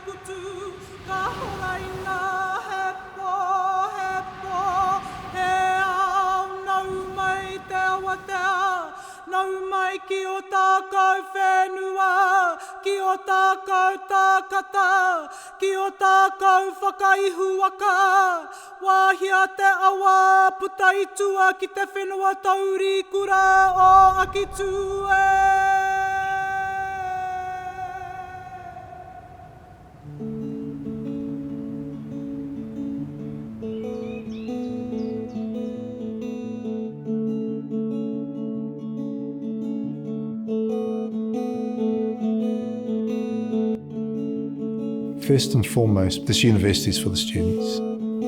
kutu, ka horaina he po, he ao nau mai te awa te a, nau mai ki o tākau whenua, ki o tākau tākata, ki o tākau whakaihuaka, wāhia te awa puta itua ki te whenua tauri kura o Akitue. First and foremost, this university is for the students.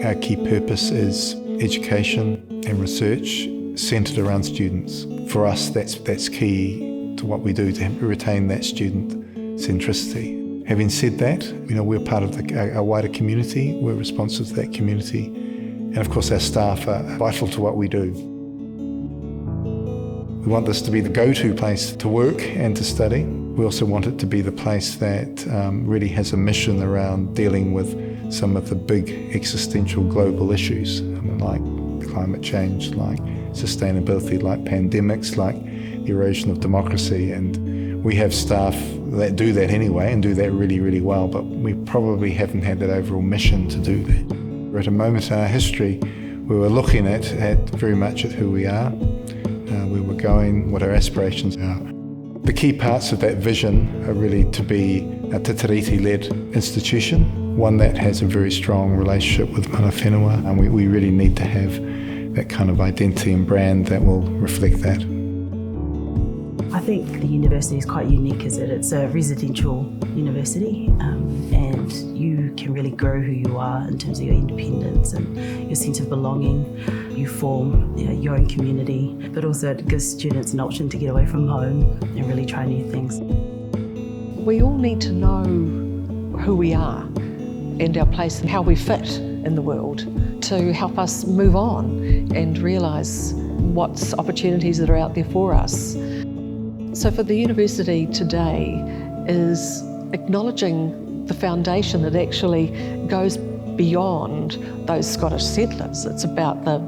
Our key purpose is education and research centred around students. For us, that's key to what we do, to retain that student centricity. Having said that, we're part of our wider community, we're responsive to that community, and of course our staff are vital to what we do. We want this to be the go-to place to work and to study. We also want it to be the place that really has a mission around dealing with some of the big existential global issues, like climate change, like sustainability, like pandemics, like the erosion of democracy. And we have staff that do that anyway and do that really, really well, but we probably haven't had that overall mission to do that. We're at a moment in our history where we're looking at very much at who we are, where we're going, what our aspirations are. The key parts of that vision are really to be a Te Tiriti-led institution, one that has a very strong relationship with mana whenua, and we really need to have that kind of identity and brand that will reflect that. I think the university is quite unique, is that it's a residential university, and you can really grow who you are in terms of your independence and your sense of belonging. You form your own community, but also it gives students an option to get away from home and really try new things. We all need to know who we are and our place and how we fit in the world to help us move on and realise what's opportunities that are out there for us. So for the university today is acknowledging the foundation that actually goes beyond those Scottish settlers. It's about the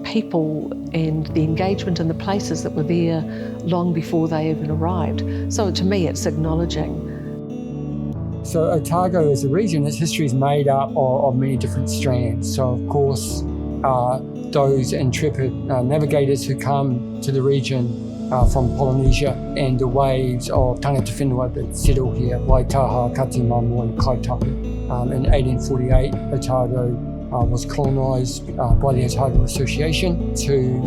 people and the engagement in the places that were there long before they even arrived. So to me, it's acknowledging. So Otago as a region, its history is made up of many different strands. So of course, those intrepid navigators who come to the region from Polynesia and the waves of tangata whenua that settle here, Waitaha, Katimamo and Kaitahu. In 1848, Otago was colonised by the Otago Association to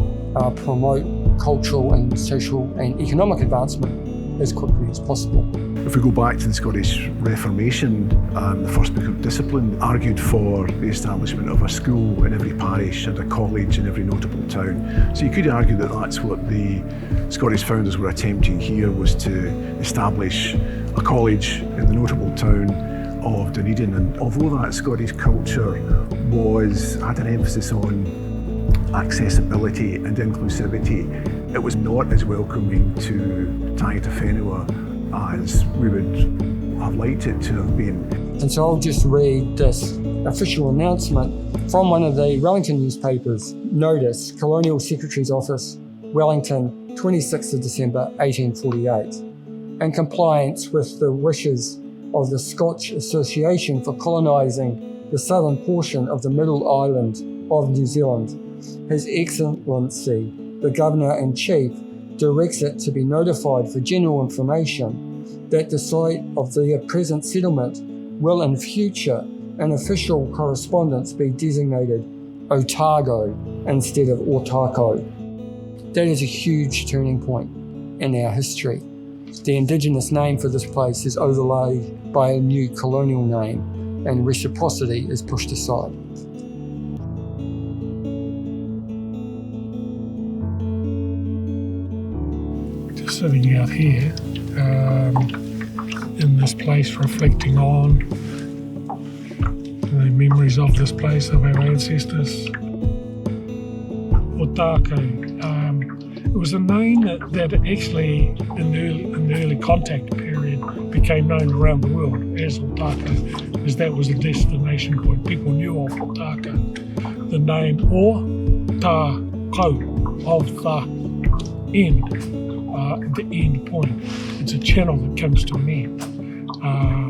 promote cultural and social and economic advancement as quickly as possible. If we go back to the Scottish Reformation, the first book of discipline argued for the establishment of a school in every parish and a college in every notable town. So you could argue that that's what the Scottish founders were attempting here, was to establish a college in the notable town of Dunedin. And although that Scottish culture had an emphasis on accessibility and inclusivity, it was not as welcoming to tangata whenua as we would have liked it to have been. And so I'll just read this official announcement from one of the Wellington newspapers. Notice, Colonial Secretary's Office, Wellington, 26th of December 1848. In compliance with the wishes of the Scotch Association for colonising the southern portion of the middle island of New Zealand, His Excellency, the Governor-in-Chief, directs it to be notified for general information that the site of the present settlement will in future in official correspondence be designated Otago instead of Otako. That is a huge turning point in our history. The Indigenous name for this place is overlaid by a new colonial name, and reciprocity is pushed aside. Just sitting out here in this place, reflecting on the memories of this place, of our ancestors. Otako. It was a name that actually in the early contact period became known around the world as Otako, because that was a destination point. People knew of Otako, the name, or Tako, of the end point. It's a channel that comes to an end.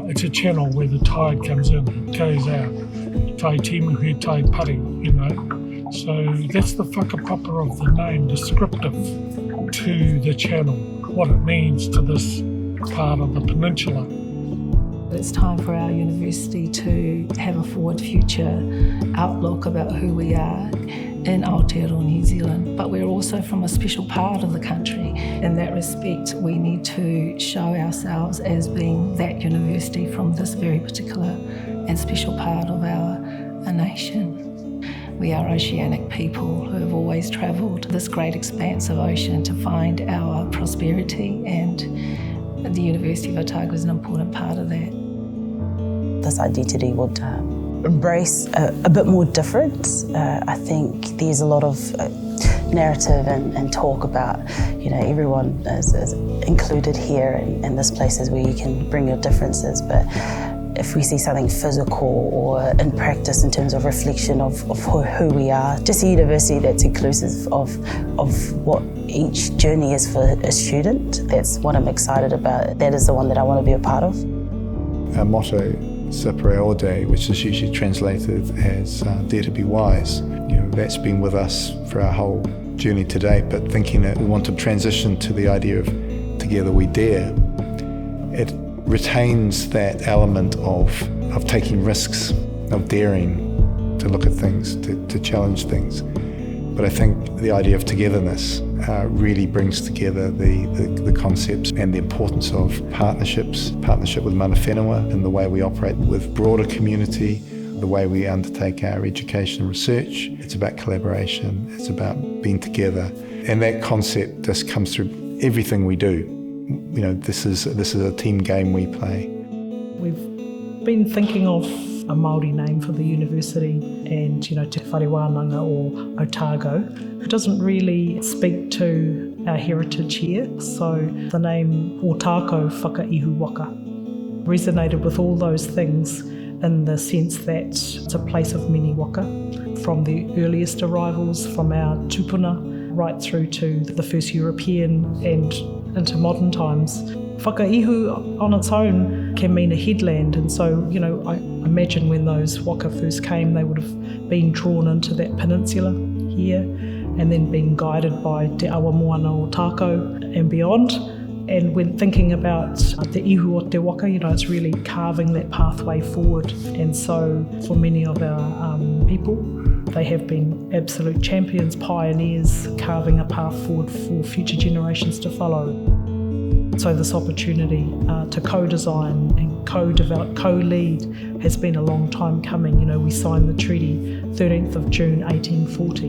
It's a channel where the tide comes in and goes out. Tai timuhi, tai pari, you know. So that's the whakapapa of the name, descriptive to the channel, what it means to this part of the peninsula. It's time for our university to have a forward future outlook about who we are in Aotearoa, New Zealand, but we're also from a special part of the country. In that respect, we need to show ourselves as being that university from this very particular and special part of our nation. We are oceanic people who have always travelled this great expanse of ocean to find our prosperity, and the University of Otago is an important part of that. This identity would embrace a bit more difference. I think there's a lot of narrative and talk about, you know, everyone is included here, and this place is where you can bring your differences, but if we see something physical or in practice in terms of reflection of who we are, just a university that's inclusive of what each journey is for a student, that's what I'm excited about. That is the one that I want to be a part of. Our motto, Sapere Aude, which is usually translated as dare to be wise, you know, that's been with us for our whole journey to date, but thinking that we want to transition to the idea of together we dare, it retains that element of taking risks, of daring to look at things, to challenge things. But I think the idea of togetherness really brings together the concepts and the importance of partnership with mana whenua and the way we operate with broader community, the way we undertake our education and research. It's about collaboration, it's about being together. And that concept just comes through everything we do. You know, this is a team game we play. We've been thinking of a Māori name for the university, and, you know, Te Wharewānanga or Otago. It doesn't really speak to our heritage here, so the name Otako Whakaihu Waka resonated with all those things in the sense that it's a place of many waka, from the earliest arrivals from our tupuna right through to the first European and into modern times. Whakaihu on its own can mean a headland, and so, you know, I imagine when those waka first came, they would have been drawn into that peninsula here and then been guided by Te Awa Moana o Tako and beyond. And when thinking about the ihu o te waka, you know, it's really carving that pathway forward. And so for many of our people, they have been absolute champions, pioneers, carving a path forward for future generations to follow. So this opportunity to co-design and co-develop, co-lead has been a long time coming. You know, we signed the treaty 13th of June 1840,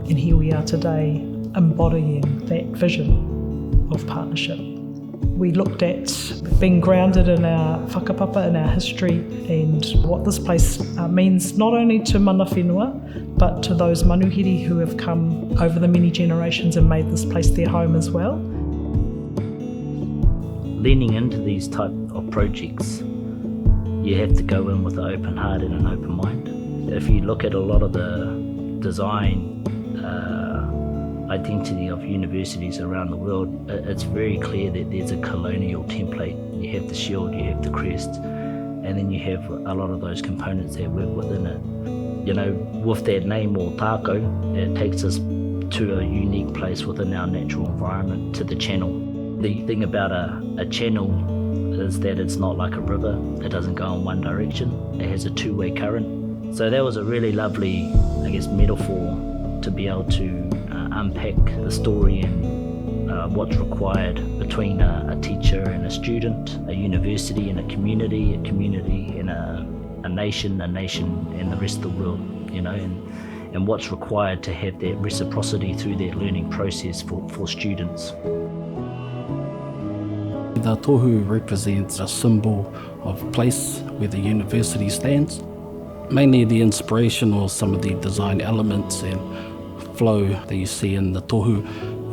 and here we are today embodying that vision of partnership. We looked at being grounded in our whakapapa, in our history, and what this place means not only to mana whenua, but to those manuhiri who have come over the many generations and made this place their home as well. Leaning into these type of projects, you have to go in with an open heart and an open mind. If you look at a lot of the design identity of universities around the world, it's very clear that there's a colonial template. You have the shield, you have the crest, and then you have a lot of those components that work within it. You know, with that name Otako, it takes us to a unique place within our natural environment, to the channel. The thing about a channel is that it's not like a river. It doesn't go in one direction. It has a two-way current. So that was a really lovely, I guess, metaphor to be able to unpack the story and what's required between a teacher and a student, a university and a community and a nation and the rest of the world, you know, and what's required to have that reciprocity through that learning process for students. The tohu represents a symbol of a place where the university stands. Mainly the inspiration or some of the design elements and flow that you see in the tohu.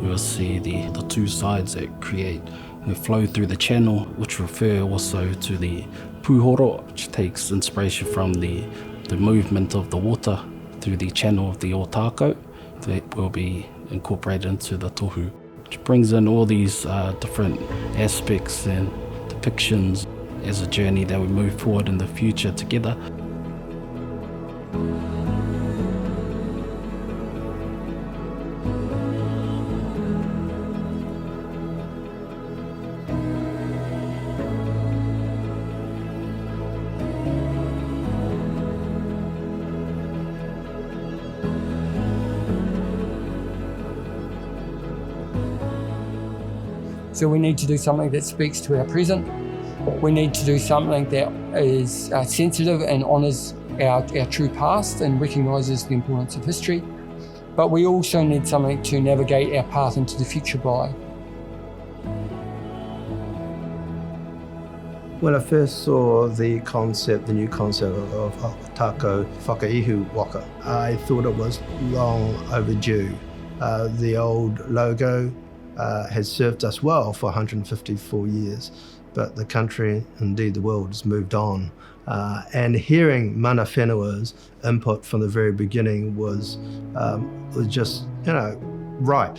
You will see the two sides that create They flow through the channel, which refer also to the puhoro, which takes inspiration from the movement of the water through the channel of the Otako that will be incorporated into the tohu, which brings in all these different aspects and depictions as a journey that we move forward in the future together. So we need to do something that speaks to our present. We need to do something that is sensitive and honours our true past and recognises the importance of history. But we also need something to navigate our path into the future by. When I first saw the new concept of Otako Whakaihu Waka, I thought it was long overdue. The old logo has served us well for 154 years, but the country, indeed the world, has moved on. And hearing Mana Whenua's input from the very beginning was just, right.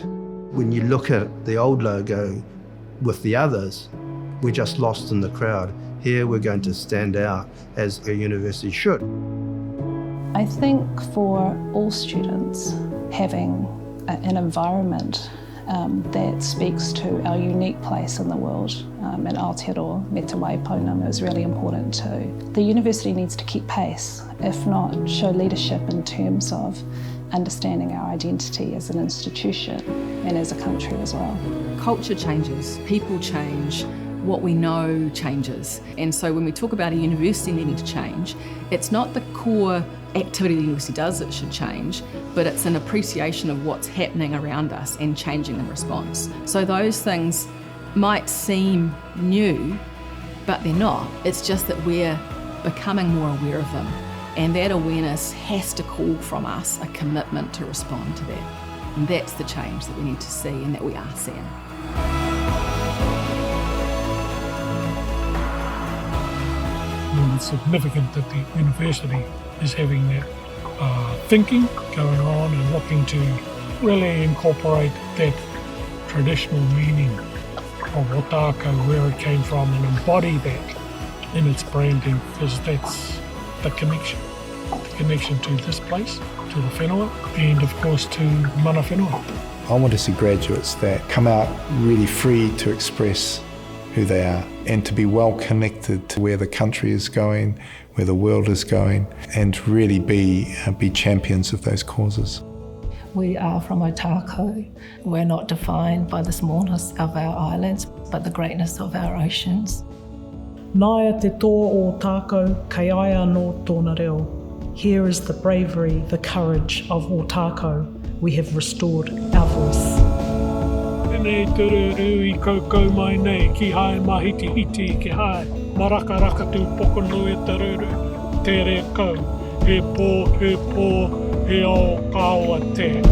When you look at the old logo with the others, we're just lost in the crowd. Here we're going to stand out as a university should. I think for all students, having an environment that speaks to our unique place in the world in Aotearoa, Me Te Waipounam is really important too. The university needs to keep pace, if not show leadership in terms of understanding our identity as an institution and as a country as well. Culture changes, people change, what we know changes. And so when we talk about a university needing to change, it's not the core activity the university does that should change, but it's an appreciation of what's happening around us and changing in response. So those things might seem new, but they're not. It's just that we're becoming more aware of them. And that awareness has to call from us a commitment to respond to that. And that's the change that we need to see and that we are seeing. It's significant that the university is having that thinking going on and looking to really incorporate that traditional meaning of Otako, where it came from, and embody that in its branding, because that's the connection to this place, to the whenua, and of course to Mana Whenua. I want to see graduates that come out really free to express who they are and to be well connected to where the country is going, where the world is going, and really be champions of those causes. We are from Otako. We're not defined by the smallness of our islands, but the greatness of our oceans. Nāia te tō o Tākau, kei ai anō tōna reo. Here is the bravery, the courage of Otako. We have restored our voice. Nei tururu I kaukau mai nei, ki hae mahiti iti ki hae. Maraka raka tū pokono e tururu, te re kau. He pō, he ao, ka oa te.